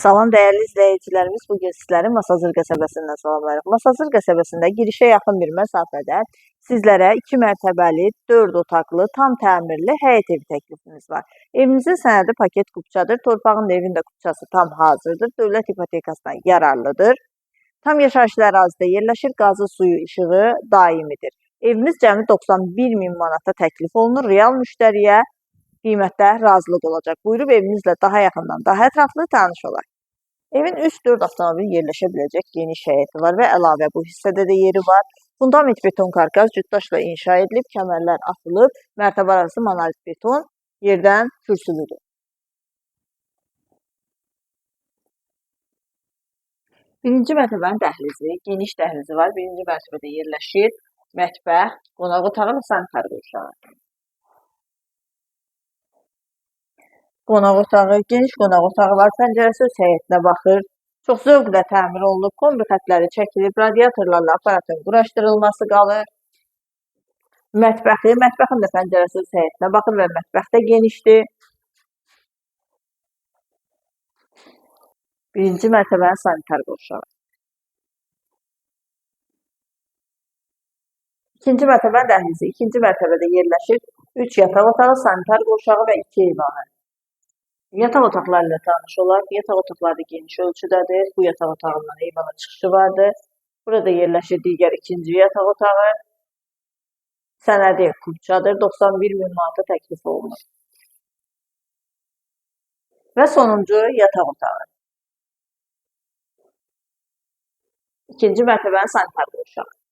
Salam dəyərli izləyicilərimiz, bugün sizləri Masazır qəsəbəsindən salamlayırıq. Masazır qəsəbəsində girişə yaxın bir məsafədə sizlərə 2 mərtəbəli, 4 otaqlı, tam təmirli həyət evi təklifimiz var. Evimizin sənədi paket kupçadır. Torpağın evin də kupçası tam hazırdır. Dövlət ipotekasına yararlıdır. Tam yaşayışlı ərazidə yerləşir. Qazı, suyu, işığı daimidir. Evimiz cəmi 91 min manata təklif olunur. Real müştəriyə qiymətdə razılıq olacaq. Buyurub evimizlə daha yaxından, daha ətraflı tanış olaq. Evin 3-4 avtomobil yerləşə biləcək geniş həyəti var və əlavə bu hissədə də yeri var. Fundament beton karkas cütdaşla inşa edilib, kəmərlər atılıb, mərtəbə arası monolit beton yerdən kürsülüdür. Birinci mərtəbənin dəhlizi, geniş dəhlizi var. Birinci mərtəbədə yerləşir mətbəx, qonaq otağı və sanitar qurşağı. Qonaq otağı, geniş qonaq otağı var. Pəncərəsi öz həyətinə baxır. Çox zövqlə təmir olunub. Kombi xətləri çəkilib. Radiatorlarla aparatın quraşdırılması qalır. Mətbəxin də pəncərəsi öz həyətinə baxır və mətbəx də genişdir. Birinci mərtəbənin sanitar qurşağı. İkinci mərtəbənin dəhlizi. İkinci mərtəbədə yerləşir 3 yataq otağı, sanitar qurşağı və 2 eyvanı. Yataq otaqları ilə tanış olaq. Yataq otaqları da geniş ölçüdədir. Bu yataq otağından eyvana çıxışı vardır. Burada yerləşir digər ikinci yataq otağı. Sənədi kupçadır. 91 min manata təklif olunur. Və sonuncu yataq otağı. İkinci mərtəbənin sanitar qurşağı.